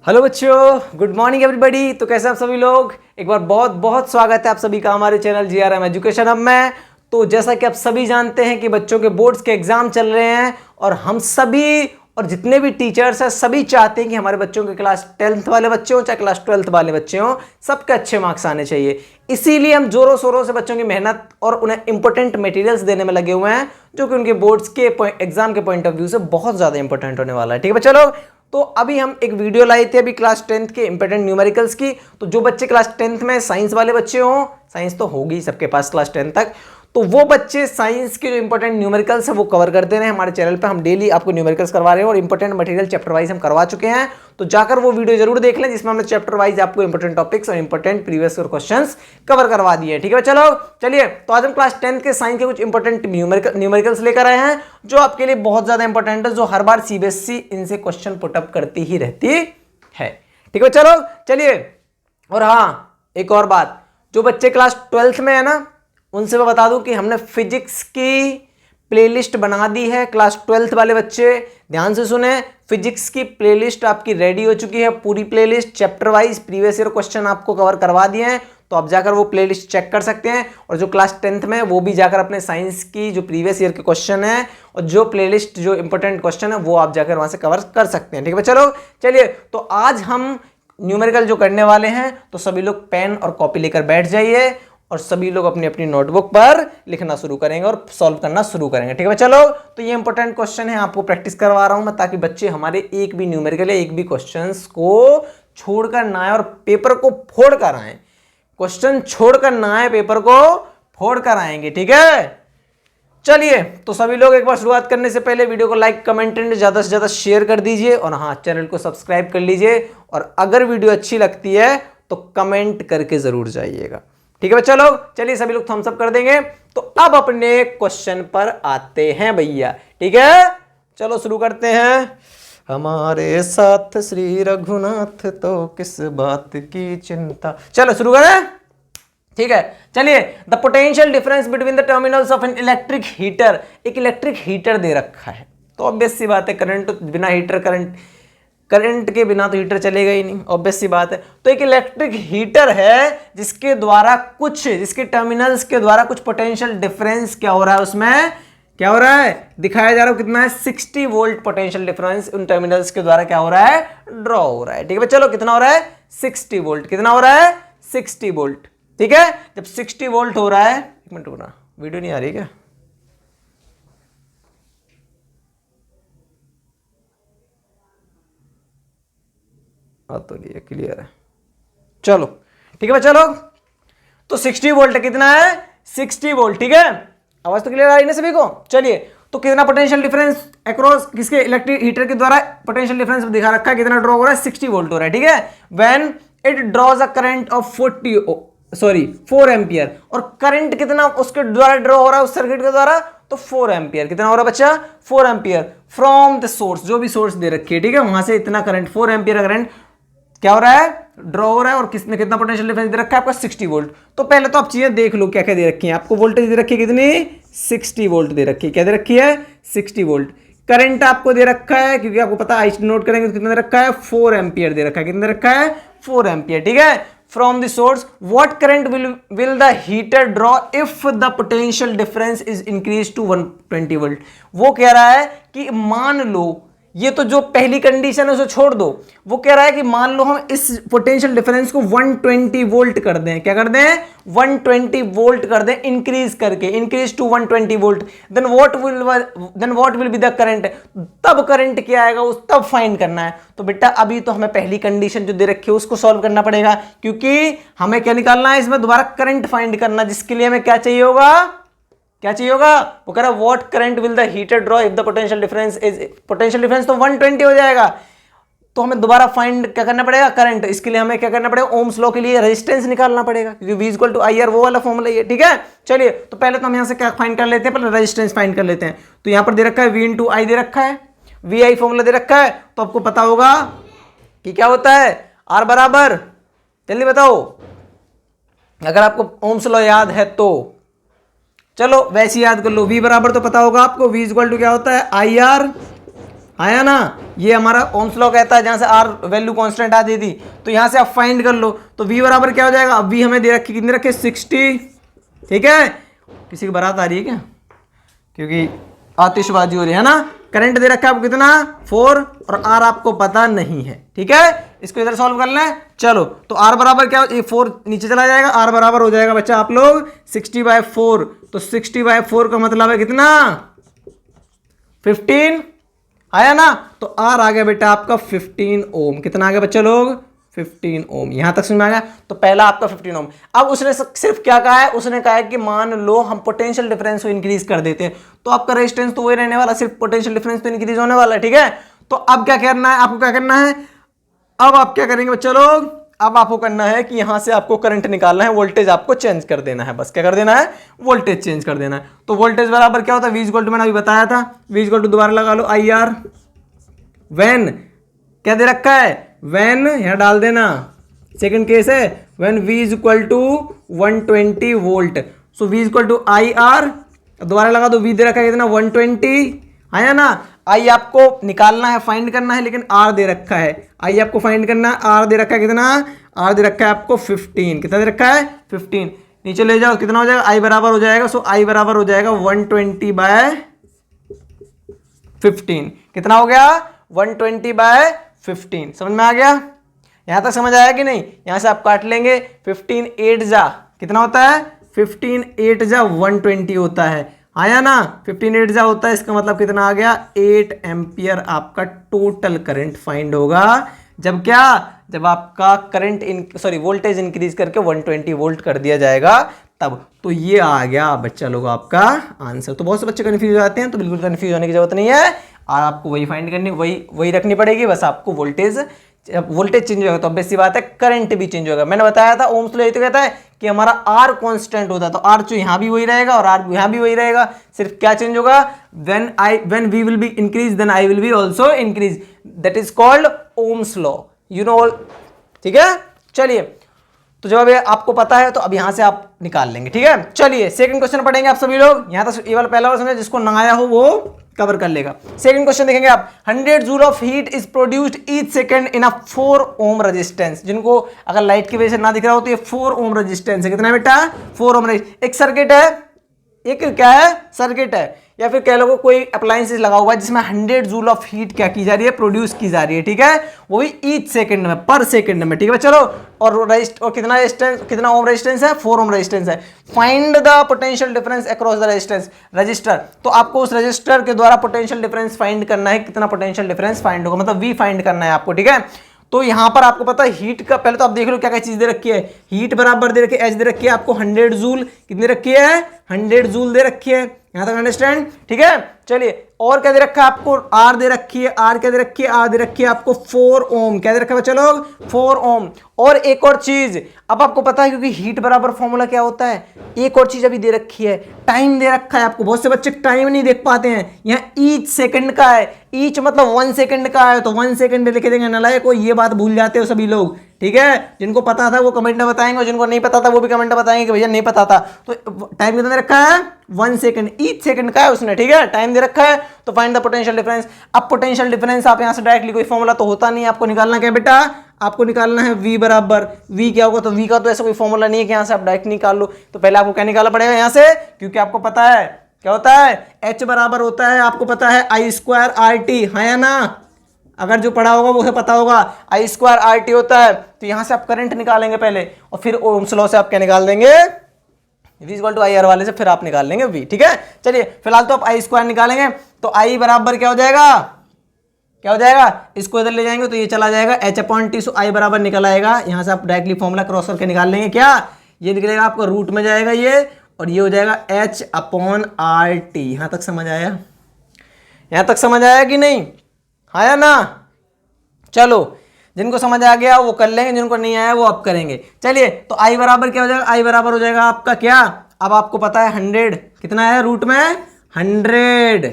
Hello बच्चों, good morning everybody. तो कैसे आप सभी लोग, एक बार बहुत बहुत स्वागत है आप सभी का हमारे चैनल जीआरएम एजुकेशन हब में। तो जैसा कि आप सभी जानते हैं कि बच्चों के बोर्ड्स के एग्जाम चल रहे हैं और हम सभी और जितने भी टीचर्स हैं सभी चाहते हैं कि हमारे बच्चों के क्लास 10th वाले बच्चे हों चाहे क्लास 12th वाले बच्चे हों, सबके अच्छे मार्क्स आने चाहिए। इसीलिए हम जोरों शोरों से बच्चों की मेहनत और उन्हें इंपॉर्टेंट मटेरियल्स देने में लगे हुए हैं, जो कि उनके बोर्ड्स के एग्जाम के पॉइंट ऑफ व्यू से बहुत ज्यादा इंपॉर्टेंट होने वाला है। ठीक है, चलो। तो अभी हम एक वीडियो लाए थे अभी क्लास 10th के इंपॉर्टेंट न्यूमेरिकल्स की। तो जो बच्चे क्लास 10th में साइंस वाले बच्चे हों, साइंस तो होगी सबके पास क्लास 10 तक, तो वो बच्चे साइंस के जो इंपॉर्टेंट न्यूमेरिकल्स है वो कवर करते रहे। हमारे चैनल पे हम डेली आपको न्यूमेरिकल्स करवा रहे हैं और इंपॉर्टेंट मटेरियल चैप्टर वाइज हम करवा चुके हैं। तो जाकर वो वीडियो जरूर देख लें जिसमें हमने चैप्टर वाइज आपको इंपॉर्टेंट टॉपिक्स और इंपॉर्टेंट प्रीवियस क्वेश्चंस कवर करवा दिए। ठीक है, चलो चलिए। तो आज हम क्लास 10th के साइंस के कुछ इंपॉर्टेंट न्यूमेरिकल्स लेकर आए हैं जो आपके लिए बहुत ज्यादा इंपॉर्टेंट है, जो हर बार सीबीएसई इनसे क्वेश्चन पुटअप करती ही रहती है। ठीक है, चलो चलिए। और हाँ, एक और बात, जो बच्चे क्लास 12th में है ना, उनसे मैं बता दूं कि हमने फिजिक्स की प्लेलिस्ट बना दी है। क्लास 12th वाले बच्चे ध्यान से सुने, फिजिक्स की प्लेलिस्ट आपकी रेडी हो चुकी है। पूरी playlist chapter wise previous year question आपको कवर करवा दिए हैं, तो आप जाकर वो प्लेलिस्ट चेक कर सकते हैं। और जो क्लास 10th में वो भी जाकर अपने साइंस की जो प्रीवियस ईयर के क्वेश्चन है और जो प्लेलिस्ट जो इंपॉर्टेंट क्वेश्चन है वो आप जाकर वहां से कवर कर सकते हैं। ठीक है, चलो चलिए। तो आज हम न्यूमेरिकल जो करने वाले हैं, तो सभी लोग पेन और कॉपी लेकर बैठ जाइए और सभी लोग अपनी अपनी नोटबुक पर लिखना शुरू करेंगे और सॉल्व करना शुरू करेंगे। ठीक है, चलो। तो ये इंपॉर्टेंट क्वेश्चन है, आपको प्रैक्टिस करवा रहा हूं मैं, ताकि बच्चे हमारे एक भी न्यूमेरिकल या एक भी क्वेश्चंस को छोड़कर ना आए और पेपर को फोड़ कर आए। क्वेश्चन छोड़कर ना आए, पेपर को फोड़ कर आएंगे। ठीक है, चलिए। तो सभी लोग एक बार शुरुआत करने से पहले वीडियो को लाइक, कमेंट एंड ज्यादा से ज्यादा शेयर कर दीजिए और हाँ, चैनल को सब्सक्राइब कर लीजिए। और अगर वीडियो अच्छी लगती है तो कमेंट करके जरूर जाइएगा। ठीक है, चलो चलिए, सभी लोग थम्स अप कर देंगे। तो अब अपने क्वेश्चन पर आते हैं भैया। ठीक है, चलो शुरू करते हैं। हमारे साथ श्री रघुनाथ तो किस बात की चिंता। चलो शुरू करें। ठीक है, चलिए। The potential difference between the terminals of an electric heater. एक इलेक्ट्रिक हीटर दे रखा है, तो ऑब्वियस सी बात है, करंट बिना हीटर, करंट के बिना तो हीटर चलेगा ही नहीं, ऑब्वियस सी बात है। तो एक इलेक्ट्रिक हीटर है जिसके द्वारा जिसके टर्मिनल्स के द्वारा कुछ पोटेंशियल डिफरेंस क्या हो रहा है, उसमें क्या हो रहा है दिखाया जा रहा है। कितना है, 60 वोल्ट पोटेंशियल डिफरेंस उन टर्मिनल्स के द्वारा क्या हो रहा है, ड्रॉ हो रहा है। ठीक है, चलो कितना हो रहा है, 60 वोल्ट। कितना हो रहा है, 60 वोल्ट। ठीक है, जब 60 वोल्ट हो रहा है, एक मिनट रुकना, वीडियो नहीं आ रही क्या? तो ये क्लियर है, चलो ठीक है चलो। तो 60 वोल्ट कितना है, 60 वोल्ट। ठीक है, आवाज तो क्लियर आ रही है सभी को? चलिए। तो कितना पोटेंशियल डिफरेंस अक्रॉस किसके इलेक्ट्रिक हीटर के द्वारा पोटेंशियल डिफरेंस दिखा रखा है, कितना ड्रॉ हो रहा है, 60 वोल्ट हो रहा है। ठीक है, when it draws a current of 4 ampere. और करंट कितना उसके द्वारा ड्रॉ हो रहा है उस सर्किट के द्वारा, तो 4 एम्पियर। कितना हो रहा है बच्चा, 4 एम्पियर फ्रॉम द सोर्स, जो भी सोर्स दे रखी है। ठीक है, वहां से इतना करंट 4 एम्पियर करंट क्या हो रहा है, ड्रॉ हो रहा है। और किसने कितना पोटेंशियल डिफरेंस दे रखा है आपका, 60 वोल्ट। तो पहले तो आप चीजें देख लो क्या क्या दे रखी है आपको। वोल्टेज दे रखी है कितनी, 60 वोल्ट दे रखी है। क्या दे रखी है, 60 वोल्ट। करंट आपको दे रखा है, क्योंकि आपको पता है, नोट करेंगे तो कितना दे रखा है, 4 एम्पियर दे रखा है। कितना दे रखा है, 4 एम्पियर। ठीक है, from the source what current will the heater draw if the potential difference is increase to 120 volt. वो कह रहा है कि मान लो, ये तो जो पहली कंडीशन है उसे छोड़ दो, वो कह रहा है कि मान लो हम इस पोटेंशियल डिफरेंस को 120 वोल्ट कर दें। क्या कर दें, 120 वोल्ट कर दें, इंक्रीज करके, increase to 120 volt. Then what will be the current. तब करंट क्या आएगा, उस तब फाइंड करना है। तो बेटा अभी तो हमें पहली कंडीशन जो दे रखी है उसको सॉल्व करना पड़ेगा, क्योंकि हमें क्या निकालना है इसमें, दोबारा करंट फाइंड करना, जिसके लिए हमें क्या चाहिए होगा, क्या चाहिए होगा, वो कह रहा है what current will the heater draw if the potential difference is, potential difference तो 120 हो जाएगा। तो हमें दोबारा फाइंड क्या करना पड़ेगा, करंट। इसके लिए हमें क्या करना पड़ेगा, ओम्स लॉ के लिए रेजिस्टेंस निकालना पड़ेगा, क्योंकि V = IR वो वाला फॉर्मूला है। ठीक है, चलिए। तो पहले तो हम यहां से क्या फाइंड कर लेते हैं, पहले रेजिस्टेंस फाइंड कर लेते हैं। तो यहां पर दे रखा है V × I दे रखा है, VI फॉर्मूला दे रखा है। तो आपको पता होगा कि क्या होता है, R बराबर, जल्दी बताओ अगर आपको ओम्स लॉ याद है तो। चलो वैसे याद कर लो, V बराबर तो पता होगा आपको, V = क्या होता है, IR आया ना, ये हमारा ओम्स लॉ कहता है जहां से आर वैल्यू कांस्टेंट आ जाती, तो यहां से आप फाइंड कर लो। तो v बराबर क्या हो जाएगा, अब v हमें दे रखी, कितनी रखे 60, ठीक है। किसी की बारात आ रही है क्या, क्योंकि आतिशबाजी हो रही है ना। करंट दे रखा है आपको कितना 4 और r आपको पता नहीं है, ठीक है। इसको इधर सॉल्व कर लें, चलो। तो r बराबर क्या, ये 4 नीचे चला जाएगा, r बराबर हो जाएगा बच्चा आप लोग 60/4। तो 60/4 का मतलब है कितना 15, आया ना। तो r आ गया बेटा आपका 15 ओम। कितना आ गया बच्चे लोग 15 ओम। यहां तक समझ में आ गया। तो पहला आपका 15 ओम। अब उसने सिर्फ क्या कहा है, उसने कहा है कि मान लो हम पोटेंशियल डिफरेंस को इंक्रीज कर देते हैं, तो आपका रेजिस्टेंस तो वही रहने वाला, सिर्फ पोटेंशियल डिफरेंस तो इंक्रीज होने वाला है, ठीक है। तो अब क्या करना है आपको, क्या करना है, अब आप क्या करेंगे बच्चे लोग, अब आपको करना है कि यहां से आपको करंट निकालना है, वोल्टेज आपको चेंज कर देना है, बस क्या कर देना है, वोल्टेज चेंज कर देना है। तो वोल्टेज बराबर क्या होता है, V मैंने अभी बताया था, V दोबारा लगा लो IR व्हेन, क्या दे रखा है व्हेन, यहां डाल देना, सेकंड केस है when V = 120 volt. So V = IR, दोबारा लगा दो, V दे रखा है कितना 120, आया ना। I आपको निकालना है, फाइंड करना है, लेकिन R दे रखा है, I आपको फाइंड करना है, R दे रखा है कितना, R दे रखा है आपको 15, कितना दे रखा है 15, नीचे ले जाओ कितना हो जाएगा, I बराबर हो जाएगा, सो I बराबर हो जाएगा 120/15, कितना हो गया 120/15, समझ में आ गया। यहां तक समझ आया कि नहीं, यहां से आप काट लेंगे, 15 8 जा कितना होता है, 15 8 जा 120 होता है, आया ना, 15 8 जा होता है, इसका मतलब कितना आ गया 8 एम्पियर आपका टोटल करंट फाइंड होगा। जब क्या, जब आपका करंट वोल्टेज इंक्रीज करके 120 वोल्ट कर दिया जाएगा तब। तो ये आ गया बच्चा लोग आपका आंसर। तो बहुत से बच्चे कंफ्यूज हो जाते हैं, तो बिल्कुल कंफ्यूज होने की जरूरत नहीं है, और आपको वही फाइंड करनी, वही रखनी पड़ेगी, बस आपको वोल्टेज चेंज होगा तो ऑब्वियस सी बात है करंट भी चेंज होगा। मैंने बताया था ओम्स लॉ ये तो कहता है कि हमारा R कांस्टेंट होता है, तो R जो यहां भी वही रहेगा और R यहां भी वही रहेगा, सिर्फ क्या चेंज होगा, when V will be increased then I will be also increase, that is called Ohm's law, you know all, ठीक है। चलिए, तो जब ये आपको पता है तो अब यहां से आप निकाल लेंगे, ठीक है। चलिए सेकंड क्वेश्चन पढ़ेंगे आप सभी लोग, यहां तक ये वाला पहला वाला समझे, जिसको ना आया हो वो कवर कर लेगा। सेकंड क्वेश्चन देखेंगे आप, 100 joule of heat is produced each second in a 4 ohm resistance. जिनको अगर लाइट की वजह से ना दिख रहा हो तो ये 4 ओम रेजिस्टेंस है, कितना है बेटा 4 ओम रेजिस्टेंस। एक सर्किट है, एक क्या है सर्किट है, या फिर कह लो कोई अप्लायंसेस लगा हुआ है जिसमें 100 जूल ऑफ हीट क्या की जा रही है, प्रोड्यूस की जा रही है, ठीक है, वो भी ईच सेकंड में, पर सेकंड में, ठीक है चलो। और कितना रेजिस्टेंस, कितना ओम रेजिस्टेंस है, 4 ओम रेजिस्टेंस है। Find the potential difference across the resistance register. तो आपको उस रजिस्टर के द्वारा पोटेंशियल डिफरेंस फाइंड करना है, कितना पोटेंशियल डिफरेंस फाइंड होगा, मतलब V फाइंड करना है आपको, ठीक है। तो यहां पर आपको पता है हीट का, पहले तो आप देख लो क्या क्या चीज दे रखी है, हीट बराबर दे रखी है, H दे रखी है आपको 100 जूल, कितनी रखी है 100 जूल दे रखी है, यहां तक अंडरस्टैंड, ठीक है। चलिए और क्या दे रखा है आपको, R दे रखी है, R क्या दे रखी है, R दे रखी है आपको 4 ओम, क्या दे रखा है चलो 4 ओम। और एक और चीज, अब आपको पता है क्योंकि हीट बराबर फॉर्मूला क्या होता है, एक और चीज अभी दे रखी है, टाइम दे रखा है आपको। बहुत से बच्चे टाइम नहीं देख पाते हैं, यहाँ ईच सेकंड का है, ईच मतलब 1 सेकंड का है, तो 1 सेकंड लिख देंगे, नलायक को ये बात भूल जाते हो सभी लोग, ठीक है। जिनको पता था वो कमेंट में बताएंगे, और जिनको नहीं पता था वो भी कमेंट में बताएंगे कि भैया नहीं पता था। तो टाइम कितना रखा है 1 सेकंड, ईच सेकंड का है उसने, ठीक है, टाइम दे रखा है। तो फाइंड द पोटेंशियल डिफरेंस। अब पोटेंशियल डिफरेंस आप यहां से डायरेक्टली, कोई फॉर्मूला तो होता नहीं, आपको निकालना क्या बेटा, आपको निकालना है V बराबर, V क्या होगा, तो V का तो ऐसा कोई फॉर्मूला नहीं है कि यहां से आप डायरेक्ट निकाल लो। तो पहले आपको क्या निकालना पड़ेगा यहां से, क्योंकि आपको पता है क्या होता है, H बराबर होता है, आपको पता है I² RT, है या ना, अगर जो पढ़ा होगा वो उसे पता होगा, I² RT होता है। तो यहां से आप करंट निकालेंगे पहले, और फिर ओम्स लॉ से आप क्या निकाल देंगे, V = IR वाले से फिर आप निकाल लेंगे V, ठीक है। चलिए फिलहाल तो आप I² निकालेंगे, तो I बराबर क्या हो जाएगा, क्या हो जाएगा, इसको इधर ले जाएंगे तो ये चला जाएगा H/T, सो I बराबर निकल आएगा। यहां से आप डायरेक्टली फॉर्मूला क्रॉस करके निकाल लेंगे, क्या ये निकलेगा आपका रूट में जाएगा ये, और ये हो जाएगा H/RT। यहां तक समझ आया, यहां तक समझ आया कि नहीं, आया ना। चलो जिनको समझ आ गया वो कर लेंगे, जिनको नहीं आया वो अब करेंगे। चलिए तो I बराबर क्या हो जाएगा, I बराबर हो जाएगा आपका क्या, अब आपको पता है 100 कितना है रूट में 100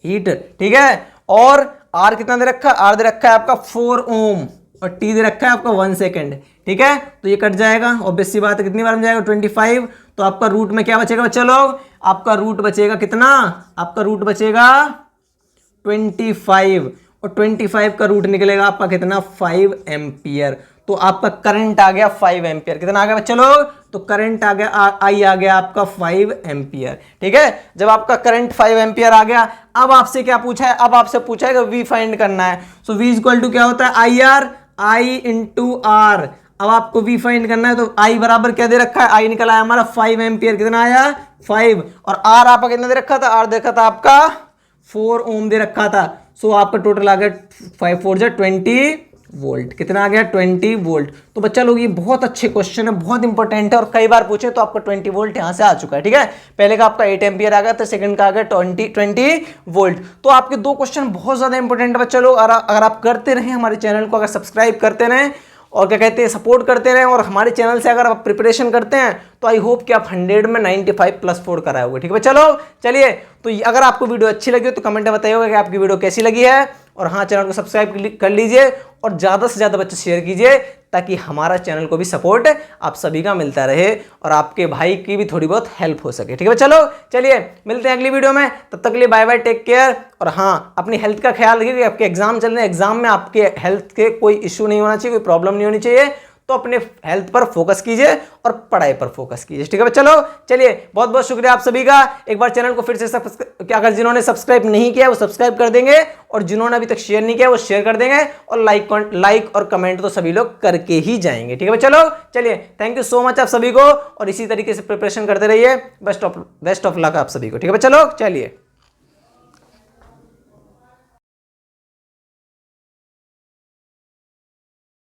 हीट, ठीक है। और R कितना दे रखा है, R दे रखा है आपका 4 ओम, और T दे रखा है आपका 1 सेकंड, ठीक है। तो ये कट जाएगा, ऑब्वियस सी बात है, कितनी बार में जाएगा 25। तो आपका रूट में क्या बचेगा बच्चे लोग, आपका रूट बचेगा कितना, आपका रूट बचेगा 25 और 25 का रूट निकलेगा आपका कितना 5 एम्पियर। तो आपका करंट आ गया 5 एम्पियर। कितना आ गया बच्चे लोग? तो करंट आ गया आई आ गया आपका 5 एम्पियर। ठीक है, जब आपका करंट 5 एम्पियर आ गया, अब आपसे क्या पूछा है? अब आपसे पूछा है कि वी फाइंड करना है। सो वी इक्वल टू क्या होता है? I R, I into R. अब आपको वी फाइंड करना है, तो आई बराबर क्या दे रखा है? आई निकला है हमारा 5 एम्पियर। कितना आया? 5। और आर आपका कितना दे रखा था? आर देखा था आपका 4 ओम दे रखा था। सो आपका टोटल आ गया 5 4 जा 20 वोल्ट। कितना आ गया? 20 वोल्ट। तो बच्चा लोग ये बहुत अच्छे क्वेश्चन है, बहुत इंपॉर्टेंट है और कई बार पूछे तो आपका 20 वोल्ट यहां से आ चुका है। ठीक है, पहले का आपका 8 एम्पियर आ गया, तो सेकंड का आ गया 20 वोल्ट। तो आपके दो क्वेश्चन बहुत ज्यादा इंपॉर्टेंट है बच्चा लोग। अगर आप करते रहे हमारे चैनल को, अगर सब्सक्राइब करते रहे और क्या कहते हैं सपोर्ट करते रहें, और हमारे चैनल से अगर आप प्रिपरेशन करते हैं तो आई होप कि आप 100 में 95 प्लस 4 कराए होगे। ठीक है चलो, चलिए। तो अगर आपको वीडियो अच्छी लगी हो तो कमेंट में बताइएगा कि आपकी वीडियो कैसी लगी है, और हाँ, चैनल को सब्सक्राइब कर लीजिए और ज़्यादा से ज़्यादा बच्चे शेयर कीजिए, ताकि हमारा चैनल को भी सपोर्ट आप सभी का मिलता रहे और आपके भाई की भी थोड़ी बहुत हेल्प हो सके। ठीक है चलो, चलिए मिलते हैं अगली वीडियो में। तब तक के लिए बाय बाय, टेक केयर। और हाँ, अपनी हेल्थ का ख्याल रखिए कि आपके एग्जाम चल रहे हैं, एग्जाम में आपके हेल्थ के कोई इश्यू नहीं होना चाहिए, कोई प्रॉब्लम नहीं होनी चाहिए। तो अपने हेल्थ पर फोकस कीजिए और पढ़ाई पर फोकस कीजिए। ठीक है चलो, चलिए। बहुत बहुत शुक्रिया आप सभी का। एक बार चैनल को फिर से अगर जिन्होंने सब्सक्राइब नहीं किया वो सब्सक्राइब कर देंगे, और जिन्होंने अभी तक शेयर नहीं किया वो शेयर कर देंगे, और लाइक और कमेंट तो सभी लोग करके ही जाएंगे। ठीक है चलो, चलिए। थैंक यू सो मच आप सभी को, और इसी तरीके से प्रिपरेशन करते रहिए। बेस्ट ऑफ लक आप सभी को। ठीक है चलो, चलिए।